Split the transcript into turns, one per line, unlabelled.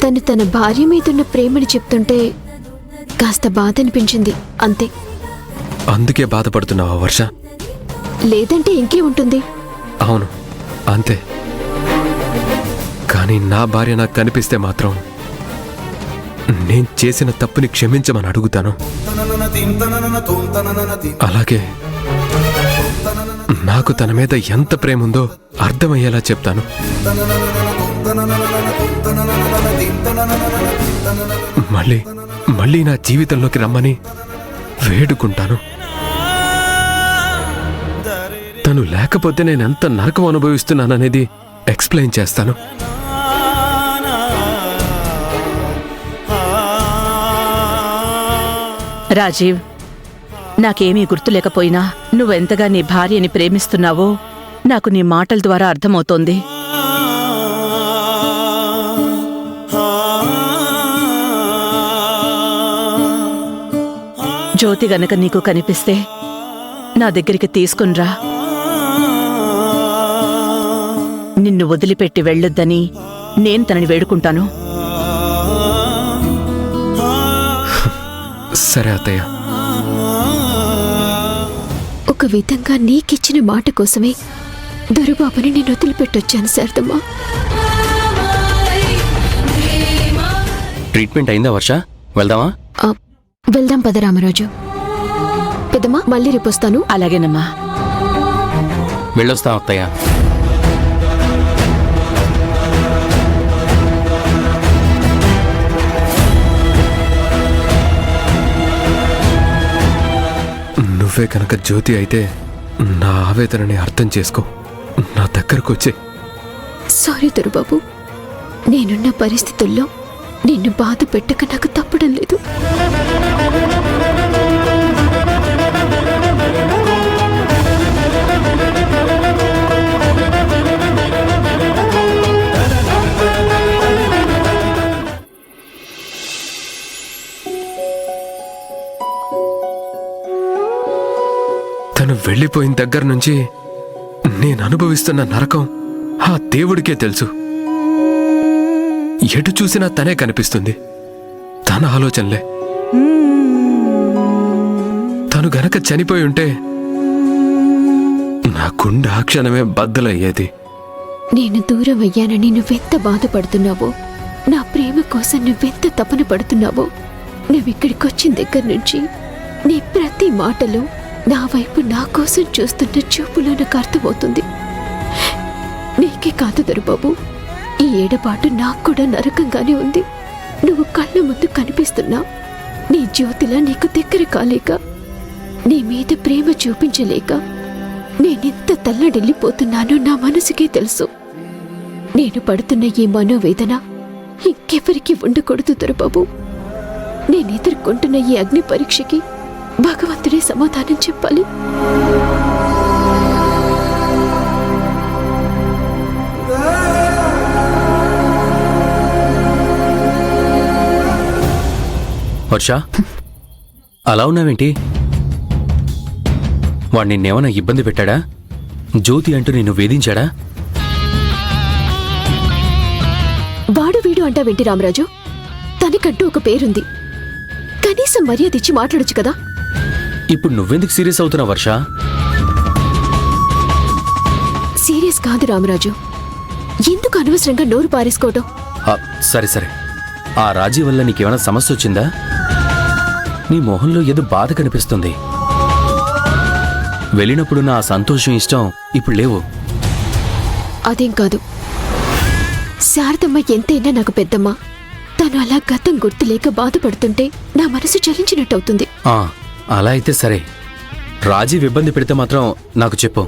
తను తన భార్య మీదున్న ప్రేమని చెప్తుంటే కాస్త బాధ అనిపించింది అంతే.
అందుకే బాధపడుతున్నావా వర్ష?
లేదంటే ఇంకే ఉంటుంది.
అవును అంతే. కానీ నా భార్య నాకు కనిపిస్తే మాత్రం నేను చేసిన తప్పుని క్షమించమని అడుగుతాను. అలాగే నాకు తన మీద ఎంత ప్రేమ ఉందో అర్థమయ్యేలా చెప్తాను. మళ్ళీ నా జీవితంలోకి రమ్మని వేడుకుంటాను. తను లేకపోతే నేను ఎంత నరకం అనుభవిస్తున్నాననేది ఎక్స్ప్లెయిన్ చేస్తాను.
రాజీవ్, నాకేమీ గుర్తులేకపోయినా నువ్వెంతగా నీ భార్యని ప్రేమిస్తున్నావో నాకు నీ మాటల ద్వారా అర్థమవుతోంది. జ్యోతి గనక నీకు కనిపిస్తే నా దగ్గరికి తీసుకునిరా. నిన్ను వదిలిపెట్టి వెళ్ళొద్దని నేను తనని వేడుకుంటాను.
సరే అత్తయ్య.
ఒక విధంగా నీకిచ్చిన మాట కోసమే దొరబాబుని నేను వదిలిపెట్టొచ్చాను శారదమ్మా.
ట్రీట్మెంట్ అయిందా వర్ష? వెళ్దామా?
వెళ్దాం పద రామరాజు. పెద్దమ్మా మళ్ళీ రేపు వస్తాను.
అలాగేనమ్మా.
వెళ్ళొస్తాం అత్తయ్య.
నువ్వే కనుక జ్యోతి అయితే నా ఆవేదనని అర్థం చేసుకో. నా దగ్గరకు వచ్చే.
సారీ దొరబాబు, నేనున్న పరిస్థితుల్లో నిన్ను బాధ పెట్టక నాకు తప్పడం లేదు.
తను వెళ్ళిపోయిన దగ్గర నుంచి నేను అనుభవిస్తున్న నరకం ఆ దేవుడికే తెలుసు. ఎటు చూసినా తనే కనిపిస్తుంది, తన ఆలోచనలే. తను గనక చనిపోయి ఉంటే నా గుండె ఆ క్షణమే బద్దలయ్యేది.
నేను దూరం అయ్యానని నువ్వెంత బాధపడుతున్నావో, నా ప్రేమ కోసం నువ్వెంత తపన పడుతున్నావో, నువ్విక్కడికొచ్చిన దగ్గర నుంచి నీ ప్రతి మాటలో నా వైపు నా కోసం చూస్తున్న చూపులో నాకు అర్థమవుతుంది. నీకే కాదు దొరబాబు, ఈ ఏడబాటు నాకు కూడా నరకంగానే ఉంది. నువ్వు కళ్ళ ముందు కనిపిస్తున్నా నీ జ్యోతిలా నీకు దగ్గర కాలేక, నీ మీద ప్రేమ చూపించలేక నేనెంత తల్లడిల్లిపోతున్నానో నా మనసుకే తెలుసు. నేను పడుతున్న ఈ మనోవేదన ఇంకెవరికి ఉండకూడదు దొరబాబు. నేను ఎదుర్కొంటున్న ఈ అగ్ని పరీక్షకి భగవంతుడే సమాధానం చెప్పాలి.
వర్ష, అలా ఉన్నావేంటి? వాడు నిన్నేమన్నా ఇబ్బంది పెట్టాడా? జ్యోతి అంటూ నిన్ను వేధించాడా?
వాడు వీడు అంటావేంటి రామరాజు? తనకంటూ ఒక పేరుంది, కనీసం మర్యాద ఇచ్చి మాట్లాడొచ్చు కదా.
ఇప్పుడు నువ్వెందుకు సీరియస్ అవుతున్నావు వర్ష?
సీరియస్ కాదు రామరాజు, ఎందుకు అనవసరంగా నోరు పారేసుకోవడం?
సరే సరే, ఆ రాజీ వల్ల నీకేమైనా సమస్య వచ్చిందా? నీ మొహంలో ఏదో బాధ కనిపిస్తుంది. వెళ్ళినప్పుడు నా సంతోషం ఇష్టం ఇప్పుడు లేవు.
అదేం కాదు, శారదమ్మ ఎంతైనా నాకు పెద్దమ్మ. తను అలా గతం గుర్తులేక బాధపడుతుంటే నా మనసు చలించినట్టవుతుంది.
అలా అయితే సరే. రాజీవ్ ఇబ్బంది పెడితే మాత్రం నాకు చెప్పు.